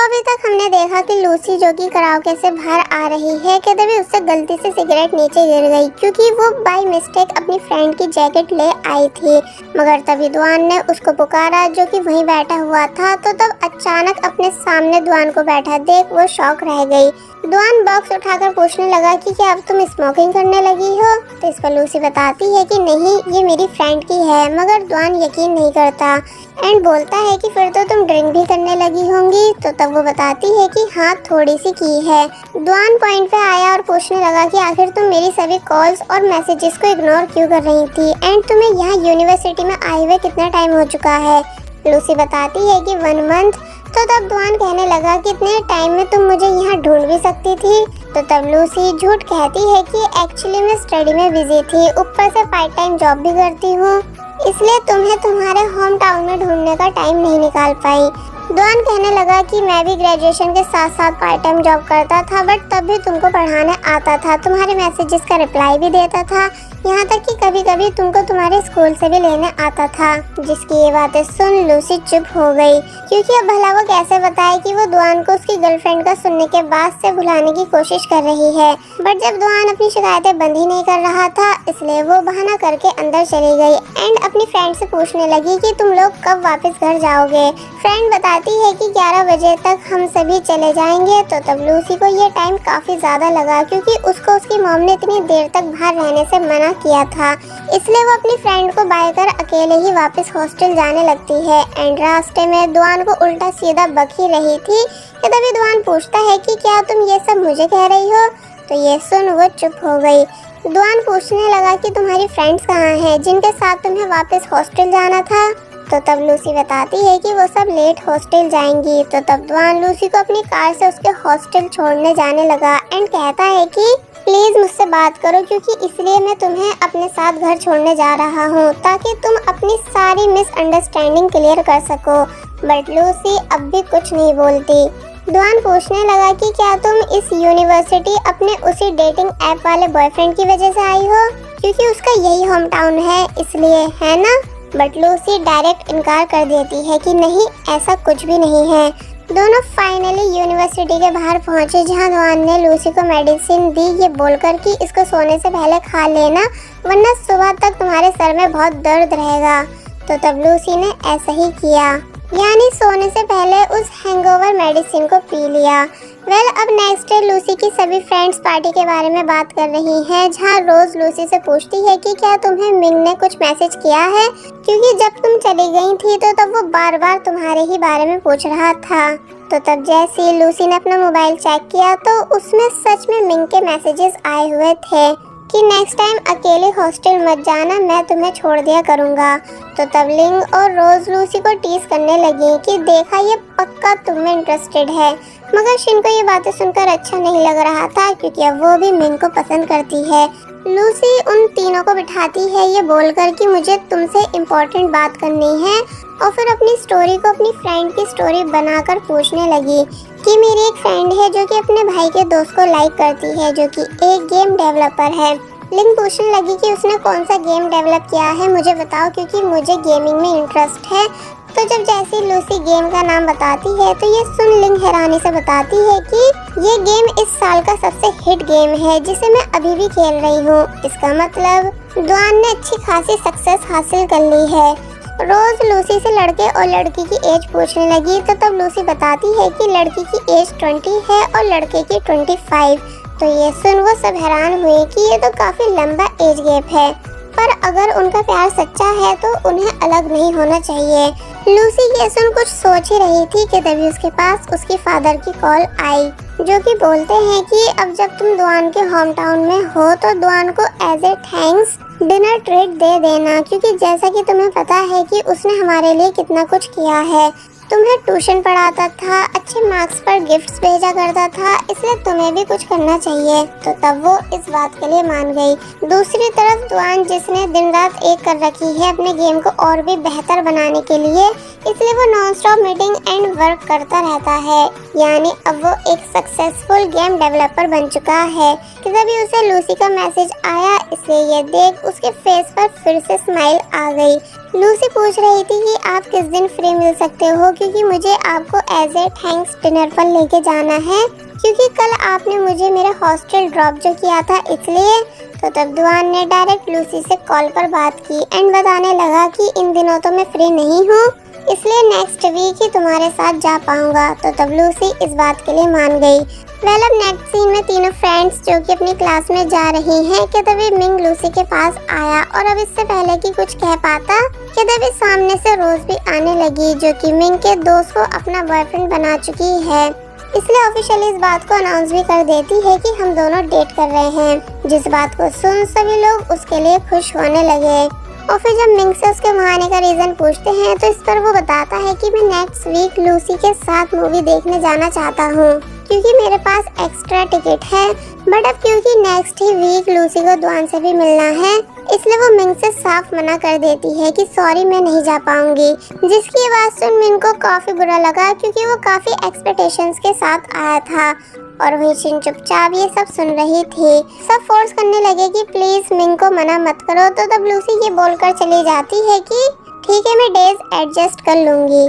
अभी तक हमने देखा कि लूसी जो कि कराओके से बाहर आ रही है कि तभी उससे गलती से सिगरेट नीचे गिर गई क्योंकि वो बाय मिस्टेक अपनी फ्रेंड की जैकेट ले आई थी। मगर तभी दुआन ने उसको पुकारा जो कि वहीं बैठा हुआ था। तो तब अचानक अपने सामने दुआन को बैठा देख वो शॉक रह गई। दुआन बॉक्स उठाकर पूछने लगा कि क्या अब तुम स्मोकिंग करने लगी हो। तो इस पर लूसी बताती है कि नहीं, ये मेरी फ्रेंड की है। मगर दुआन यकीन नहीं करता एंड बोलता है कि फिर तो तुम ड्रिंक भी करने लगी होंगी। तो तब वो बताती है कि हाँ, थोड़ी सी की है। दुआन पॉइंट पे आया और पूछने लगा कि आखिर तुम मेरी सभी कॉल्स और मैसेजेस को इग्नोर क्यों कर रही थी एंड तुम्हें यहाँ यूनिवर्सिटी में आए हुए कितना टाइम हो चुका है। लूसी बताती है कि 1 मंथ। तो तब दुआन कहने लगा कि इतने टाइम में तुम मुझे यहाँ ढूंढ भी सकती थी। तो तब लूसी झूठ कहती है कि एक्चुअली मैं स्टडी में बिजी थी, ऊपर से पार्ट टाइम जॉब भी करती हूँ, इसलिए तुम्हें तुम्हारे होम टाउन में ढूंढने का टाइम नहीं निकाल पाई। दुआन कहने लगा कि मैं भी ग्रेजुएशन के साथ साथ पार्ट टाइम जॉब करता था, बट तब भी तुमको पढ़ाने आता था, तुम्हारे मैसेजेस का रिप्लाई भी देता था, यहाँ तक कि कभी कभी तुमको तुम्हारे स्कूल से भी लेने आता था। जिसकी ये बातें सुन लूसी चुप हो गई क्योंकि अब भला वो कैसे बताए कि वो दुआन को उसकी गर्लफ्रेंड का सुनने के बाद से भुलाने की कोशिश कर रही है। बट जब दुआन अपनी शिकायतें बंद ही नहीं कर रहा था, इसलिए वो बहाना करके अंदर चली गई एंड अपनी फ्रेंड से पूछने लगी कि तुम लोग कब वापस घर जाओगे। फ्रेंड बताती है कि 11 बजे तक हम सभी चले जाएंगे। तो तब लूसी को ये टाइम काफी ज्यादा लगा क्योंकि उसको उसकी मॉम ने इतनी देर तक बाहर रहने से मना किया था, इसलिए वो अपनी फ्रेंड को बाय कर अकेले ही वापस हॉस्टल जाने लगती है एंड रास्ते में दुआन को उल्टा सीधा बक ही रही थी कि तभी दुआन पूछता है कि क्या तुम ये सब मुझे कह रही हो। तो ये सुन वो चुप हो गई। दुआन पूछने लगा कि तुम्हारी फ्रेंड्स कहाँ हैं जिनके साथ तुम्हें वापस हॉस्टल जाना था। तो तब लूसी बताती है कि वो सब लेट हॉस्टल जाएंगी। तो तब दुआन लूसी को अपनी कार से उसके हॉस्टल छोड़ने जाने लगा एंड कहता है कि प्लीज मुझसे बात करो क्योंकि इसलिए मैं तुम्हें अपने साथ घर छोड़ने जा रहा हूँ ताकि तुम अपनी सारी मिसअंडरस्टैंडिंग क्लियर कर सको। बट लूसी अब भी कुछ नहीं बोलती। दुआन पूछने लगा कि क्या तुम इस यूनिवर्सिटी अपने उसी डेटिंग ऐप वाले बॉयफ्रेंड की वजह से आई हो क्योंकि उसका यही होम टाउन है, इसलिए, है ना। बट लूसी डायरेक्ट इनकार कर देती है कि नहीं, ऐसा कुछ भी नहीं है। दोनों फाइनली यूनिवर्सिटी के बाहर पहुंचे जहां दुआन ने लूसी को मेडिसिन दी ये बोलकर कि इसको सोने से पहले खा लेना वरना सुबह तक तुम्हारे सर में बहुत दर्द रहेगा। तो तब लूसी ने ऐसा ही किया, यानी सोने से पहले उस हैंगओवर मेडिसिन को पी लिया। अब नेक्स्ट डे लूसी की सभी फ्रेंड्स पार्टी के बारे में बात कर रही हैं जहां रोज लूसी से पूछती है कि क्या तुम्हें मिंग ने कुछ मैसेज किया है क्योंकि जब तुम चली गई थी तो तब वो बार बार तुम्हारे ही बारे में पूछ रहा था। तो तब जैसे ही लूसी ने अपना मोबाइल चेक किया तो उसमें सच में मिंग के मैसेजेस आए हुए थे कि नेक्स्ट टाइम अकेले हॉस्टल मत जाना, मैं तुम्हें छोड़ दिया करूँगा। तो तब लिंग और रोज लूसी को टीज करने लगी कि देखा ये पक्का तुम में इंटरेस्टेड है। मगर शिन को ये बातें सुनकर अच्छा नहीं लग रहा था क्योंकि अब वो भी मिंग को पसंद करती है। लूसी उन तीनों को बिठाती है ये बोलकर कि मुझे तुमसे इम्पोर्टेंट बात करनी है और फिर अपनी स्टोरी को अपनी फ्रेंड की स्टोरी बनाकर पूछने लगी कि मेरी एक फ्रेंड है जो कि अपने भाई के दोस्त को लाइक करती है जो कि एक गेम डेवलपर है। लिंग पूछने लगी कि उसने कौन सा गेम डेवलप किया है, मुझे बताओ क्योंकि मुझे गेमिंग में इंटरेस्ट है। तो जब जैसी लूसी गेम का नाम बताती है तो ये सुन लिंग हैरानी से बताती है कि ये गेम इस साल का सबसे हिट गेम है जिसे मैं अभी भी खेल रही हूँ। इसका मतलब दुआन ने अच्छी खासी सक्सेस हासिल कर ली है। रोज लूसी से लड़के और लड़की की एज पूछने लगी तो तब लूसी बताती है कि लड़की की एज 20 है और लड़के की 25। तो ये सुन वो सब हैरान हुए कि ये तो काफी लंबा एज गैप है, पर अगर उनका प्यार सच्चा है तो उन्हें अलग नहीं होना चाहिए। लूसी ये सुन कुछ सोच ही रही थी कि तभी उसके पास उसके फादर की कॉल आई जो कि बोलते हैं कि अब जब तुम दुआन के होम टाउन में हो तो दुआन को as a thanks dinner treat दे देना क्योंकि जैसा कि तुम्हें पता है कि उसने हमारे लिए कितना कुछ किया है। तुम्हें ट्यूशन पढ़ाता था, अच्छे मार्क्स पर गिफ्ट्स भेजा करता था, इसलिए तुम्हें भी कुछ करना चाहिए। तो तब वो इस बात के लिए मान गई। दूसरी तरफ दुआन जिसने दिन रात एक कर रखी है अपने गेम को और भी बेहतर बनाने के लिए, इसलिए वो non stop meeting and work करता रहता है, यानी अब वो एक सक्सेसफुल गेम डेवलपर बन चुका है। तभी उसे लूसी का मैसेज आया, इसलिए ये देख उसके फेस पर फिर से स्माइल आ गई। लूसी पूछ रही थी कि आप किस दिन फ्री मिल सकते हो क्योंकि मुझे आपको एज ए थैंक्स डिनर पर लेके जाना है, क्योंकि कल आपने मुझे मेरे हॉस्टल ड्रॉप जो किया था इसलिए। तो तब दुआन ने डायरेक्ट लूसी से कॉल पर बात की एंड बताने लगा कि इन दिनों तो मैं फ्री नहीं हूँ, इसलिए नेक्स्ट वीक ही तुम्हारे साथ जा पाऊंगा। तो तब लूसी इस बात के लिए मान गई। वेल, अब नेक्स्ट सीन में तीनों फ्रेंड्स जो कि अपनी क्लास में जा रही हैं कि तभी मिंग लूसी के पास आया और अब इससे पहले कि कुछ कह पाता कि तभी सामने से रोज भी आने लगी, जो कि मिंग के दोस्त को अपना बॉयफ्रेंड बना चुकी है, इसलिए ऑफिशियली इस बात को अनाउंस भी कर देती है कि हम दोनों डेट कर रहे हैं। जिस बात को सुन सभी लोग उसके लिए खुश होने लगे और फिर जब मिंग से उसके वहाँ आने का रीजन पूछते हैं तो इस पर वो बताता है कि मैं नेक्स्ट वीक लूसी के साथ मूवी देखने जाना चाहता हूँ, क्योंकि मेरे पास एक्स्ट्रा टिकट है। बट अब क्योंकि नेक्स्ट ही वीक लूसी को दुआन से भी मिलना है, इसलिए वो मिंग से साफ मना कर देती है कि सॉरी मैं नहीं जा पाऊंगी। जिसकी आवाज सुन मिंग को काफी बुरा लगा, क्योंकि वो काफी एक्सपेक्टेशंस के साथ आया था और वही चिन चुपचाप ये सब सुन रही थी। सब फोर्स करने लगे कि प्लीज मिंग को मना मत करो। तो तब लूसी ये बोलकर चली जाती है कि ठीक है मैं डेज एडजस्ट कर लूंगी।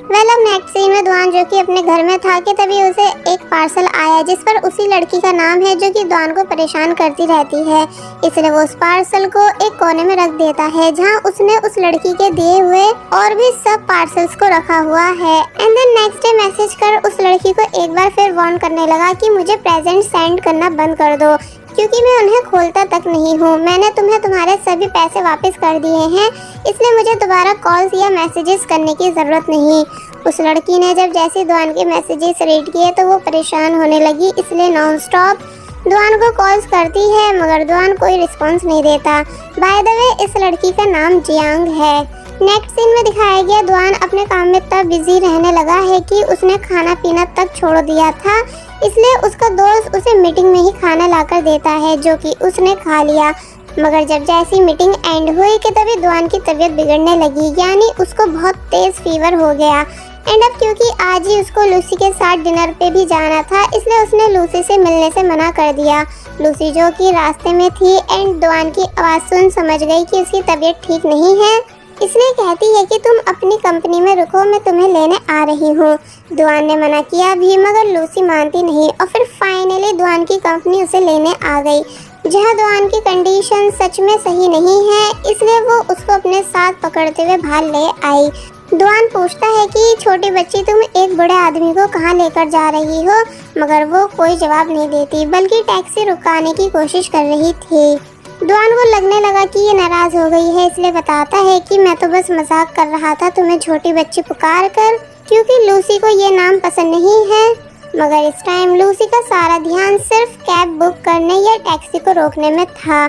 वेल, अब नेक्स्ट सीन में दुआन जो कि अपने घर में था कि तभी उसे एक पार्सल आया जिस पर उसी लड़की का नाम है जो कि दुआन को परेशान करती रहती है, इसलिए वो उस पार्सल को एक कोने में रख देता है जहां उसने उस लड़की के दिए हुए और भी सब पार्सल्स को रखा हुआ है। And then next day message कर उस लड़की को एक बार फिर वार्न करने लगा कि मुझे प्रेजेंट सेंड करना बंद कर दो, क्योंकि मैं उन्हें खोलता तक नहीं हूँ। मैंने तुम्हें तुम्हारे सभी पैसे वापस कर दिए हैं, इसलिए मुझे दोबारा कॉल्स या मैसेजेस करने की ज़रूरत नहीं। उस लड़की ने जब जैसे दुआन के मैसेजेस रीड किए तो वो परेशान होने लगी, इसलिए नॉन स्टॉप दुआन को कॉल्स करती है, मगर दुआन कोई रिस्पॉन्स नहीं देता। बाय द वे इस लड़की का नाम जियांग है। नेक्स्ट सीन में दिखाया गया दुआन अपने काम में तब बिजी रहने लगा है कि उसने खाना पीना तक छोड़ दिया था, इसलिए उसका दोस्त उसे मीटिंग में ही खाना लाकर देता है, जो कि उसने खा लिया। मगर जब जैसी मीटिंग एंड हुई कि तभी दुआन की तबीयत बिगड़ने लगी, यानी उसको बहुत तेज फीवर हो गया। एंड अब क्योंकि आज ही उसको लूसी के साथ डिनर पे भी जाना था, इसलिए उसने लूसी से मिलने से मना कर दिया। लूसी जो कि रास्ते में थी एंड दुआन की आवाज़ सुन समझ गई कि उसकी तबीयत ठीक नहीं है, इसलिए कहती है कि तुम अपनी कंपनी में रुको, मैं तुम्हें लेने आ रही हूँ। दुआन ने मना किया भी, मगर लूसी मानती नहीं और फिर फाइनली दुआन की कंपनी उसे लेने आ गई, जहाँ दुआन की कंडीशन सच में सही नहीं है, इसलिए वो उसको अपने साथ पकड़ते हुए बाहर ले आई। दुआन पूछता है कि छोटी बच्ची तुम एक बड़े आदमी को कहाँ लेकर जा रही हो, मगर वो कोई जवाब नहीं देती बल्कि टैक्सी रुकाने की कोशिश कर रही थी। दुआन को लगने लगा कि ये नाराज हो गई है, इसलिए बताता है कि मैं तो बस मजाक कर रहा था तुम्हें छोटी बच्ची पुकार कर, क्योंकि लूसी को ये नाम पसंद नहीं है। मगर इस टाइम लूसी का सारा ध्यान सिर्फ कैब बुक करने या टैक्सी को रोकने में था,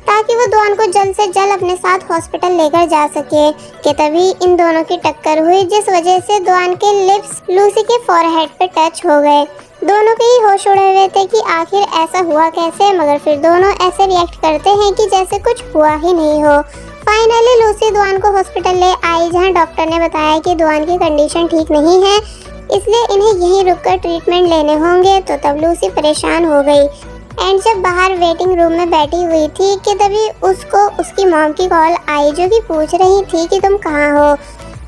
ताकि वो दुआन को जल्द से जल्द अपने साथ हॉस्पिटल लेकर जा सके। कि तभी इन दोनों की टक्कर हुई, जिस वजह से दुआन के लिप्स लूसी के फोरहेड पे टच हो गए। दोनों के ही होश उड़े हुए थे कि आखिर ऐसा हुआ कैसे, मगर फिर दोनों ऐसे रिएक्ट करते हैं कि जैसे कुछ हुआ ही नहीं हो। फाइनली लूसी दुआन को हॉस्पिटल ले आई, जहां डॉक्टर ने बताया कि दुआन की कंडीशन ठीक नहीं है, इसलिए इन्हें यहीं रुककर ट्रीटमेंट लेने होंगे। तो तब लूसी परेशान हो गई एंड जब बाहर वेटिंग रूम में बैठी हुई थी कि तभी उसको उसकी मॉम की कॉल आई, जो कि पूछ रही थी कि तुम कहाँ हो।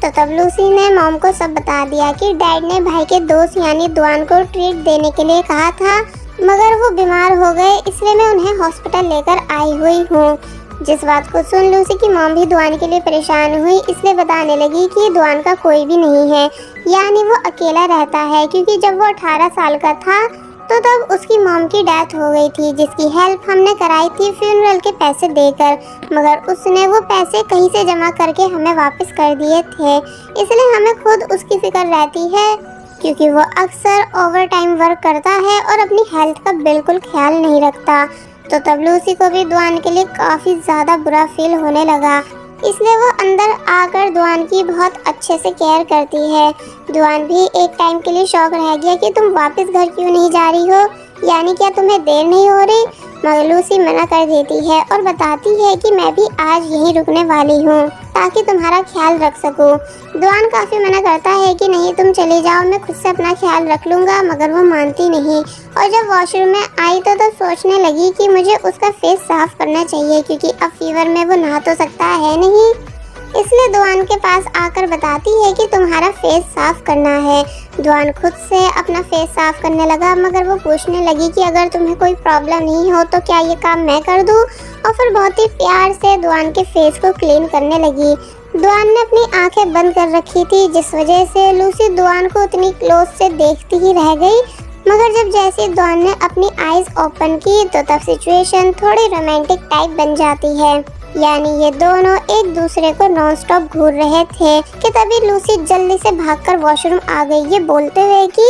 तो तब लूसी ने मॉम को सब बता दिया कि डैड ने भाई के दोस्त यानी दुआन को ट्रीट देने के लिए कहा था, मगर वो बीमार हो गए, इसलिए मैं उन्हें हॉस्पिटल लेकर आई हुई हूँ। जिस बात को सुन लूसी की मॉम भी दुआन के लिए परेशान हुई, इसलिए बताने लगी कि दुआन का कोई भी नहीं है, यानी वो अकेला रहता है, क्योंकि जब वो 18 साल का था तो तब उसकी मॉम की डेथ हो गई थी, जिसकी हेल्प हमने कराई थी फ्यूनरल के पैसे देकर, मगर उसने वो पैसे कहीं से जमा करके हमें वापस कर दिए थे, इसलिए हमें खुद उसकी फिक्र रहती है, क्योंकि वो अक्सर ओवर टाइम वर्क करता है और अपनी हेल्थ का बिल्कुल ख्याल नहीं रखता। तो तब लूसी को भी दुआन के लिए काफ़ी ज़्यादा बुरा फील होने लगा, इसलिए वो अंदर आकर दुआन की बहुत अच्छे से केयर करती है। दुआन भी एक टाइम के लिए शॉक रह गया कि तुम वापस घर क्यों नहीं जा रही हो, यानी क्या तुम्हें देर नहीं हो रही। मगर लूसी मना कर देती है और बताती है कि मैं भी आज यहीं रुकने वाली हूँ ताकि तुम्हारा ख्याल रख सकूँ। दुआन काफ़ी मना करता है कि नहीं तुम चले जाओ, मैं खुद से अपना ख्याल रख लूँगा, मगर वो मानती नहीं। और जब वॉशरूम में आई तो सोचने लगी कि मुझे उसका फेस साफ करना चाहिए, क्योंकि अब फीवर में वो नहा तो सकता है नहीं। इसलिए दुआन के पास आकर बताती है कि तुम्हारा फेस साफ करना है। दुआन खुद से अपना फेस साफ करने लगा, मगर वो पूछने लगी कि अगर तुम्हें कोई प्रॉब्लम नहीं हो तो क्या ये काम मैं कर दूं? और फिर बहुत ही प्यार से दुआन के फेस को क्लीन करने लगी। दुआन ने अपनी आंखें बंद कर रखी थी, जिस वजह से लूसी दुआन को उतनी क्लोज से देखती ही रह गई। मगर जब जैसे दुआन ने अपनी आईज ओपन की तो तब सिचुएशन थोड़ी रोमांटिक टाइप बन जाती है। यानी ये दोनों एक दूसरे को नॉन स्टॉप घूर रहे थे कि तभी लूसी जल्दी से भागकर वॉशरूम आ गई, ये बोलते हुए कि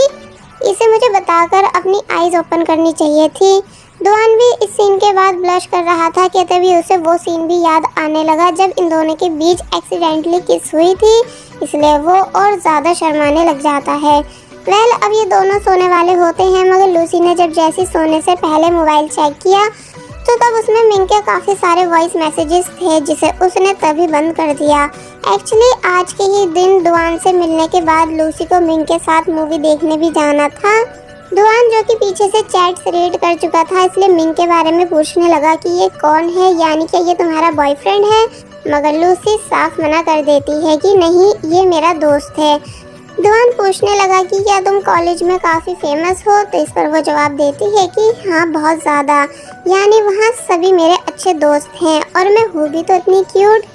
इसे मुझे बताकर अपनी आईज ओपन करनी चाहिए थी। दुआन भी इस सीन के बाद ब्लश कर रहा था कि तभी उसे वो सीन भी याद आने लगा जब इन दोनों के बीच एक्सीडेंटली किस हुई थी, इसलिए वो और ज़्यादा शर्माने लग जाता है। अब ये दोनों सोने वाले होते हैं, मगर लूसी ने जब जैसी सोने से पहले मोबाइल चेक किया तो तब उसमें मिंग के काफ़ी सारे वॉइस मैसेजेस थे, जिसे उसने तभी बंद कर दिया। एक्चुअली आज के ही दिन दुआन से मिलने के बाद लूसी को मिंग के साथ मूवी देखने भी जाना था। दुआन जो कि पीछे से चैट्स रीड कर चुका था, इसलिए मिंग के बारे में पूछने लगा कि ये कौन है, यानी कि ये तुम्हारा बॉयफ्रेंड है। मगर लूसी साफ मना कर देती है कि नहीं, ये मेरा दोस्त है। दुआन पूछने लगा कि क्या तुम कॉलेज में काफ़ी फेमस हो, तो इस पर वो जवाब देती है कि हाँ, बहुत ज़्यादा, यानी वहाँ सभी मेरे अच्छे दोस्त हैं और मैं हूँ भी तो इतनी क्यूट।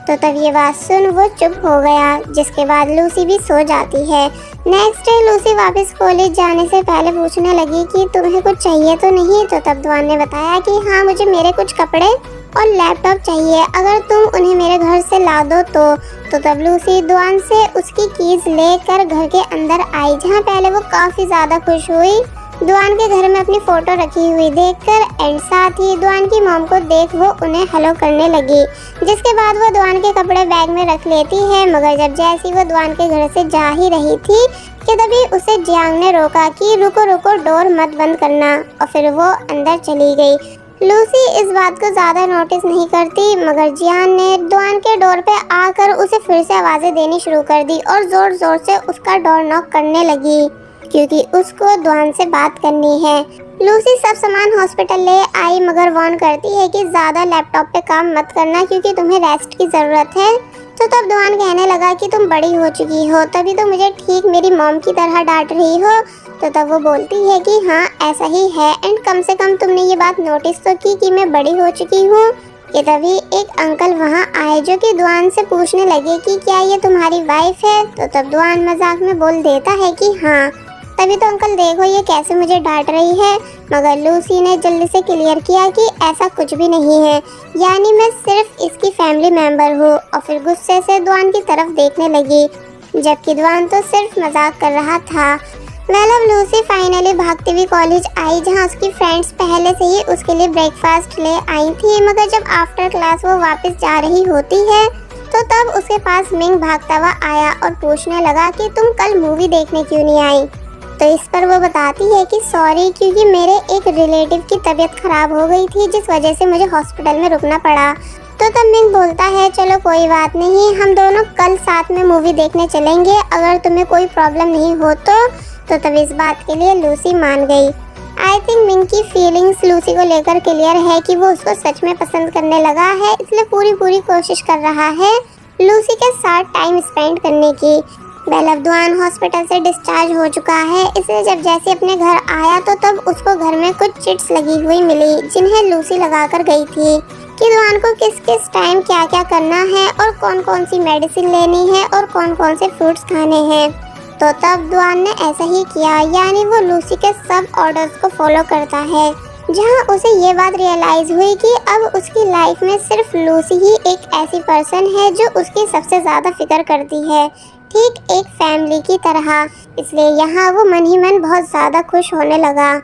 तो तब ये बात सुन वो चुप हो गया, जिसके बाद लूसी भी सो जाती है। नेक्स्ट डे लूसी वापस कॉलेज जाने से पहले पूछने लगी कि तुम्हें कुछ चाहिए तो नहीं, तो तब दुआन ने बताया कि हाँ, मुझे मेरे कुछ कपड़े और लैपटॉप चाहिए, अगर तुम उन्हें मेरे घर से ला दो तो तब लूसी दुआन से उसकी कीज लेकर घर के अंदर आई, जहाँ पहले वो काफ़ी ज़्यादा खुश हुई दुआन के घर में अपनी फ़ोटो रखी हुई देखकर। एंड साथ ही दुआन की मॉम को देख वो उन्हें हेलो करने लगी, जिसके बाद वो दुआन के कपड़े बैग में रख लेती है। मगर जब जैसी वो दुआन के घर से जा ही रही थी कि तभी उसे जियांग ने रोका कि रुको रुको, डोर मत बंद करना, और फिर वो अंदर चली गई। लूसी इस बात को ज़्यादा नोटिस नहीं करती, मगर जियान ने दुआन के डोर पे आकर उसे फिर से आवाज़ें देनी शुरू कर दी और ज़ोर ज़ोर से उसका डोर नॉक करने लगी, क्योंकि उसको दुआन से बात करनी है। लूसी सब सामान हॉस्पिटल ले आई, मगर वार्न करती है कि ज़्यादा लैपटॉप पे काम मत करना, क्योंकि तुम्हें रेस्ट की ज़रूरत है। तो तब दुआन कहने लगा कि तुम बड़ी हो चुकी हो, तभी तो मुझे ठीक मेरी मॉम की तरह डांट रही हो। तो तब वो बोलती है कि हाँ, ऐसा ही है, एंड कम से कम तुमने ये बात नोटिस तो की कि मैं बड़ी हो चुकी हूँ। कि तभी एक अंकल वहाँ आए, जो कि दुआन से पूछने लगे कि क्या ये तुम्हारी वाइफ है। तो तब दुआन मजाक में बोल देता है कि हाँ। तभी तो अंकल देखो ये कैसे मुझे डांट रही है, मगर लूसी ने जल्दी से क्लियर किया कि ऐसा कुछ भी नहीं है, यानी मैं सिर्फ इसकी फैमिली मेंबर हूँ। और फिर गुस्से से दुआन की तरफ देखने लगी, जबकि दुआन तो सिर्फ मजाक कर रहा था। अब लूसी फाइनली भागती हुई कॉलेज आई, जहाँ उसकी फ्रेंड्स पहले से ही उसके लिए ब्रेकफास्ट ले आई थी। मगर जब आफ्टर क्लास वो वापस जा रही होती है तो तब उसके पास मिंग भागता हुआ आया और पूछने लगा कि तुम कल मूवी देखने क्यों नहीं आई। तो इस पर वो बताती है कि सॉरी, क्योंकि मेरे एक रिलेटिव की तबीयत खराब हो गई थी, जिस वजह से मुझे हॉस्पिटल में रुकना पड़ा। तो तब मिंग बोलता है चलो कोई बात नहीं, हम दोनों कल साथ में मूवी देखने चलेंगे, अगर तुम्हें कोई प्रॉब्लम नहीं हो तो तब इस बात के लिए लूसी मान गई। आई थिंक मिंग की फीलिंग्स लूसी को लेकर क्लियर है कि वो उसको सच में पसंद करने लगा है, इसलिए पूरी कोशिश कर रहा है लूसी के साथ टाइम स्पेंड करने की। अब दुआन हॉस्पिटल से डिस्चार्ज हो चुका है, इसलिए जब जैसे अपने घर आया तो तब उसको घर में कुछ चिट्स लगी हुई मिली, जिन्हें लूसी लगा कर गई थी कि दुआन को किस किस टाइम क्या क्या करना है और कौन कौन सी मेडिसिन लेनी है और कौन कौन से फ्रूट्स खाने हैं। तो तब दुआन ने ऐसा ही किया, यानी वो लूसी के सब ऑर्डर्स को फॉलो करता है, जहां उसे ये बात रियलाइज हुई कि अब उसकी लाइफ में सिर्फ लूसी ही एक ऐसी पर्सन है जो उसकी सबसे ज़्यादा फिक्र करती है, ठीक एक फैमिली की तरह। इसलिए यहाँ वो मन ही मन बहुत ज़्यादा खुश होने लगा।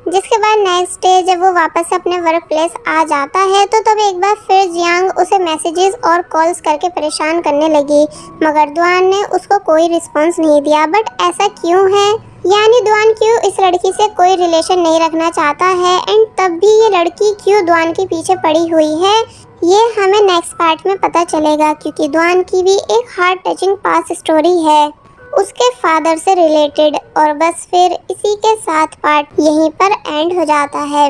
जिसके बाद नेक्स्ट डे जब वो वापस अपने वर्क प्लेस आ जाता है तो तब एक बार फिर जियांग उसे मैसेजेस और कॉल्स करके परेशान करने लगी, मगर दुआन ने उसको कोई रिस्पांस नहीं दिया। बट ऐसा क्यों है, यानी दुआन क्यों इस लड़की से कोई रिलेशन नहीं रखना चाहता है, एंड तब भी ये लड़की क्यों दुआन के पीछे पड़ी हुई है, ये हमें नेक्स्ट पार्ट में पता चलेगा, क्योंकि दुआन की भी एक हार्ट टचिंग पास्ट स्टोरी है उसके फादर से रिलेटेड। और बस फिर इसी के साथ पार्ट यहीं पर एंड हो जाता है।